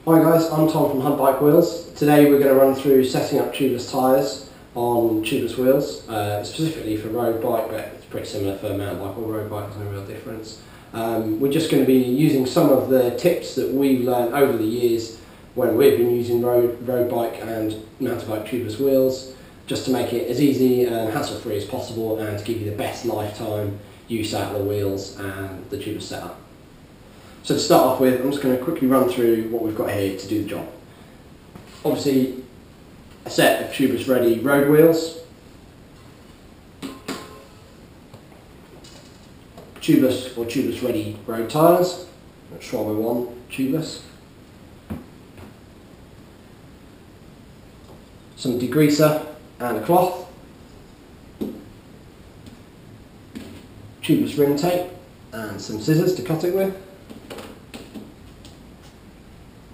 Hi guys, I'm Tom from Hunt Bike Wheels. Today we're going to run through setting up tubeless tyres on tubeless wheels, specifically for road bike, but it's pretty similar for mountain bike or road bike, there's no real difference. We're just going to be using some of the tips that we've learned over the years when we've been using road bike and mountain bike tubeless wheels, just to make it as easy and hassle-free as possible and to give you the best lifetime use out of the wheels and the tubeless setup. So to start off with, I'm just going to quickly run through what we've got here to do the job. Obviously, a set of tubeless ready road wheels, tubeless or tubeless ready road tyres, Schwalbe 1 tubeless, some degreaser and a cloth, tubeless rim tape and some scissors to cut it with.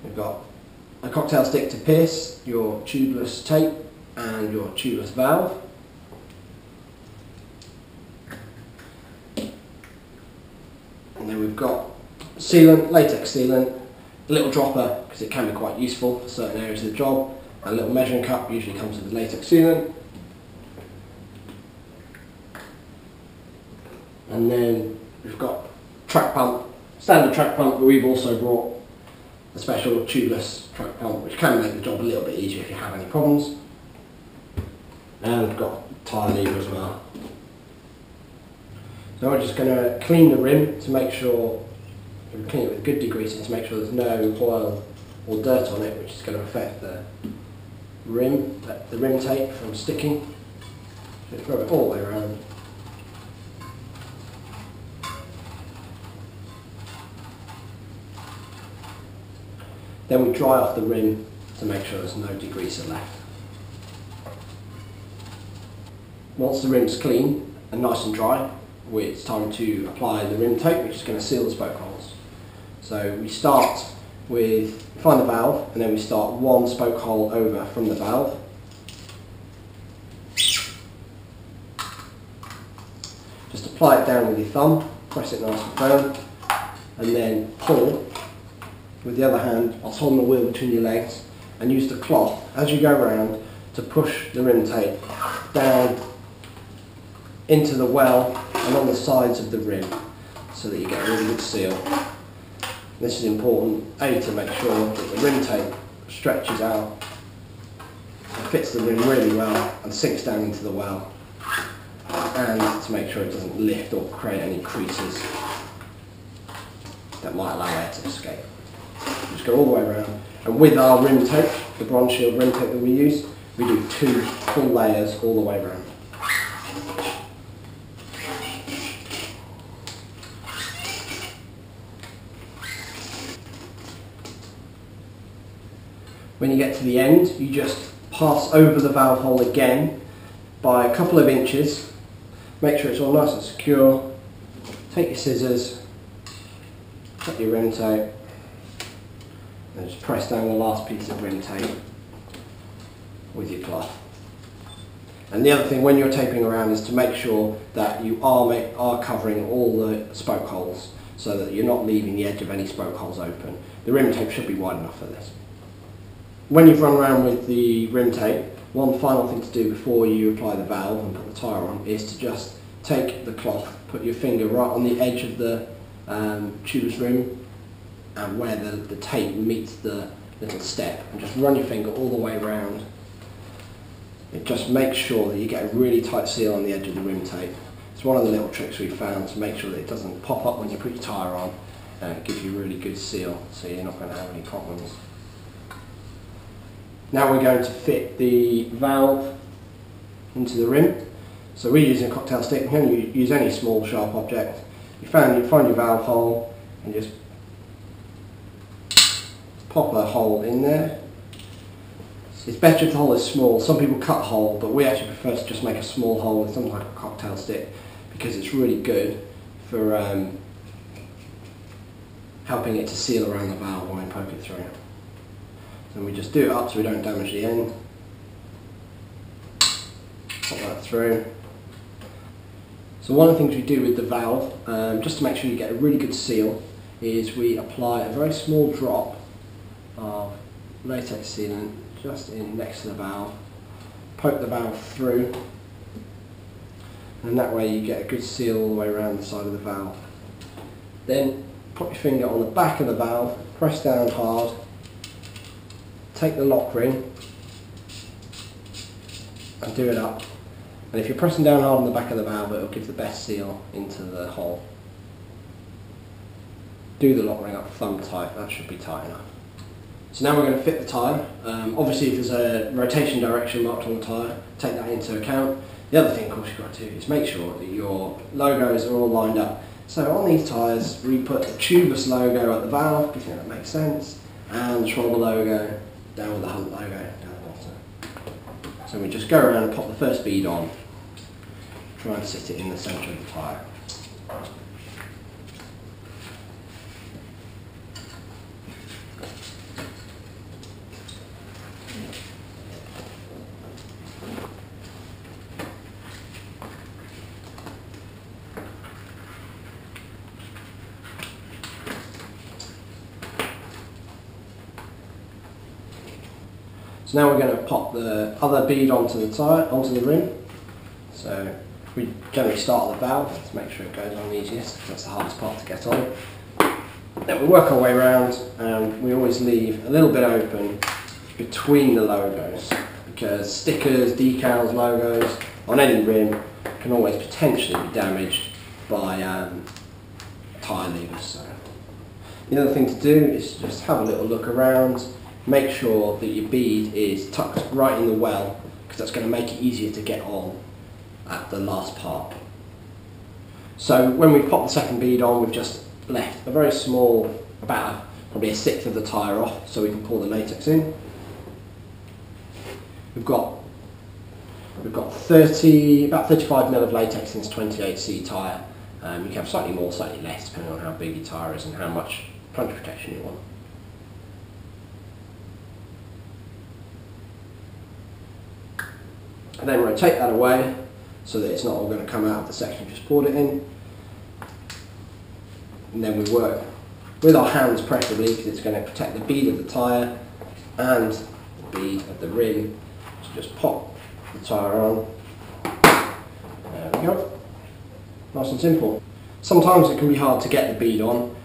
We've got a cocktail stick to pierce your tubeless tape and your tubeless valve. And then we've got sealant, latex sealant, a little dropper because it can be quite useful for certain areas of the job, and a little measuring cup usually comes with the latex sealant. And then we've got track pump, standard track pump, but we've also brought a special tubeless track pump which can make the job a little bit easier if you have any problems. And we've got a tyre lever as well. So we're just going to clean the rim to make sure, clean it with good degreasing to make sure there's no oil or dirt on it, which is going to affect the rim tape from sticking. So throw it all the way around. Then we dry off the rim to make sure there's no degreaser left. Once the rim's clean and nice and dry, it's time to apply the rim tape, which is going to seal the spoke holes. So we start with, find the valve, and then we start one spoke hole over from the valve. Just apply it down with your thumb, press it nice and firm, and then pull. With the other hand, I'll hold the wheel between your legs and use the cloth as you go around to push the rim tape down into the well and on the sides of the rim so that you get a really good seal. This is important, A, to make sure that the rim tape stretches out and fits the rim really well and sinks down into the well, and to make sure it doesn't lift or create any creases that might allow air to escape. Just go all the way around, and with our rim tape, the bronze shield rim tape that we use, we do 2 full layers all the way around. When you get to the end, you just pass over the valve hole again by a couple of inches, make sure it's all nice and secure, take your scissors, cut your rim tape, and just press down the last piece of rim tape with your cloth. And the other thing when you're taping around is to make sure that you are covering all the spoke holes so that you're not leaving the edge of any spoke holes open. The rim tape should be wide enough for this. When you've run around with the rim tape, one final thing to do before you apply the valve and put the tyre on is to just take the cloth, put your finger right on the edge of the tubeless rim and where the tape meets the little step, and just run your finger all the way around. It just makes sure that you get a really tight seal on the edge of the rim tape. It's one of the little tricks we've found to make sure that it doesn't pop up when you put your tyre on, and it gives you a really good seal so you're not going to have any problems. Now we're going to fit the valve into the rim. So we're using a cocktail stick. You can use any small sharp object. You find your valve hole and just pop a hole in there. It's better if the hole is small. Some people cut a hole, but we actually prefer to just make a small hole with something like a cocktail stick because it's really good for helping it to seal around the valve when we poke it through. And we just do it up so we don't damage the end. Pop that through. So one of the things we do with the valve, just to make sure you get a really good seal, is we apply a very small drop of latex sealant just in next to the valve. Poke the valve through, and that way you get a good seal all the way around the side of the valve. Then put your finger on the back of the valve, press down hard, take the lock ring and do it up. And if you're pressing down hard on the back of the valve, it will give the best seal into the hole. Do the lock ring up thumb tight, that should be tight enough. So now we're going to fit the tyre. Obviously if there's a rotation direction marked on the tyre, take that into account. The other thing of course you've got to do is make sure that your logos are all lined up. So on these tyres we put the Tubeless logo at the valve, do you think that makes sense? And the Schwalbe logo down with the Hunt logo down the bottom. So we just go around and pop the first bead on, try and sit it in the centre of the tyre. So now we're going to pop the other bead onto the tyre, onto the rim. So we generally start at the valve to make sure it goes on easiest, because that's the hardest part to get on. Then we work our way around, and we always leave a little bit open between the logos, because stickers, decals, logos on any rim can always potentially be damaged by tyre levers. So the other thing to do is just have a little look around. Make sure that your bead is tucked right in the well, because that's going to make it easier to get on at the last part. So when we pop the second bead on, we've just left a very small, probably a sixth of the tyre off, so we can pour the latex in. We've got about 35 ml of latex in this 28C tyre. You can have slightly more, slightly less, depending on how big your tyre is and how much puncture protection you want. And then rotate that away so that it's not all going to come out of the section you just poured it in. And then we work with our hands preferably, because it's going to protect the bead of the tyre and the bead of the rim. So just pop the tyre on. There we go. Nice and simple. Sometimes it can be hard to get the bead on.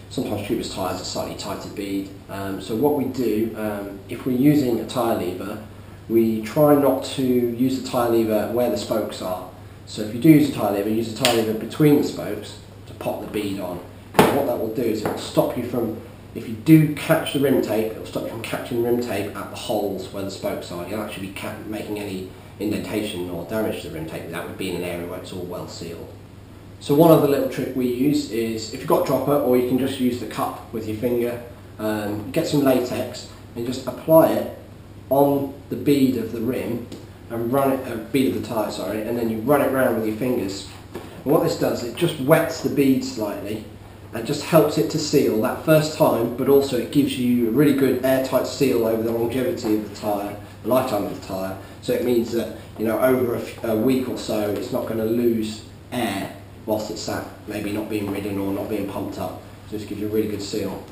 Sometimes Tubeless tyres are slightly tighter bead. So what we do, if we're using a tyre lever, we try not to use the tyre lever where the spokes are. So if you do use a tyre lever between the spokes to pop the bead on. And what that will do is it will stop you from, if you do catch the rim tape, it will stop you from catching rim tape at the holes where the spokes are. You'll actually be making any indentation or damage to the rim tape without it being in an area where it's all well sealed. So one other little trick we use is, if you've got a dropper, or you can just use the cup with your finger, get some latex and just apply it on the bead of the rim and run it, bead of the tyre, sorry, and then you run it round with your fingers. And what this does, it just wets the bead slightly and just helps it to seal that first time, but also it gives you a really good airtight seal over the longevity of the tyre, the lifetime of the tyre. So it means that, you know, over a week or so it's not going to lose air whilst it's sat maybe not being ridden or not being pumped up. So this gives you a really good seal.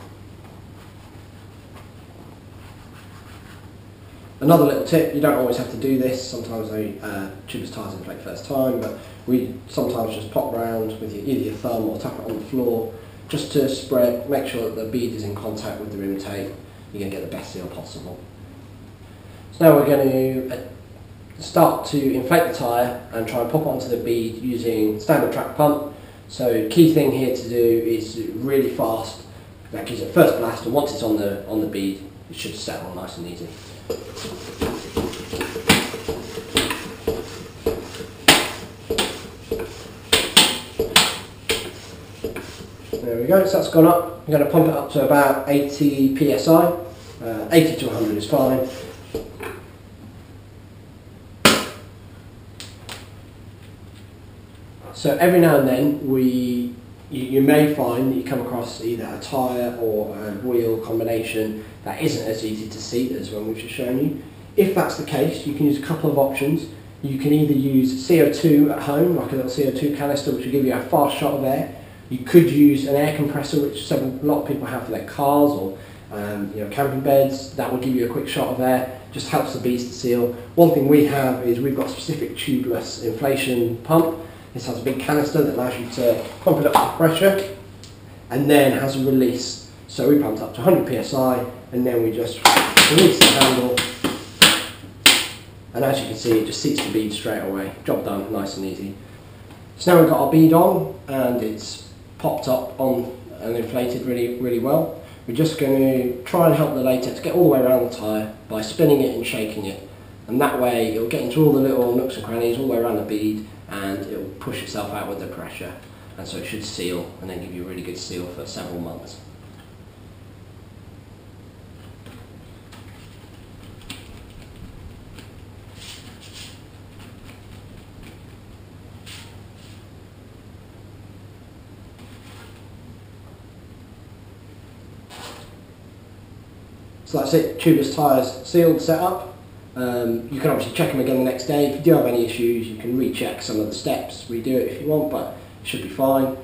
Another little tip, you don't always have to do this. Sometimes Tubeless tyres inflate first time, but we sometimes just pop round with either your thumb or tap it on the floor just to spread, make sure that the bead is in contact with the rim tape. You're going to get the best seal possible. So now we're going to start to inflate the tyre and try and pop it onto the bead using standard track pump. So key thing here to do is really fast. That gives it first blast, and once it's on the bead, it should settle nice and easy. There we go, so that's gone up. I'm going to pump it up to about 80 psi. 80 to 100 is fine. So every now and then you may find that you come across either a tyre or a wheel combination that isn't as easy to seat as when we've just shown you. If that's the case, you can use a couple of options. You can either use CO2 at home, like a little CO2 canister, which will give you a fast shot of air. You could use an air compressor, which a lot of people have for their cars, or camping beds, that will give you a quick shot of air, just helps the beads to seal. One thing we have is we've got a specific tubeless inflation pump. This has a big canister that allows you to pump it up to pressure and then has a release. So we pumped up to 100 psi and then we just release the handle, and as you can see it just seats the bead straight away. Job done, nice and easy. So now we've got our bead on and it's popped up on and inflated really well. We're just going to try and help the latex get all the way around the tyre by spinning it and shaking it, and that way it'll get into all the little nooks and crannies all the way around the bead and it'll push itself out with the pressure, and so it should seal and then give you a really good seal for several months. So that's it, tubeless tyres sealed, set up. You can obviously check them again the next day. If you do have any issues, you can recheck some of the steps, redo it if you want, but it should be fine.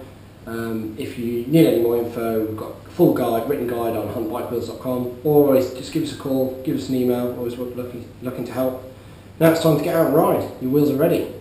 If you need any more info, we've got a full guide, written guide on huntbikewheels.com, or always just give us a call, give us an email, always looking to help. Now it's time to get out and ride. Your wheels are ready.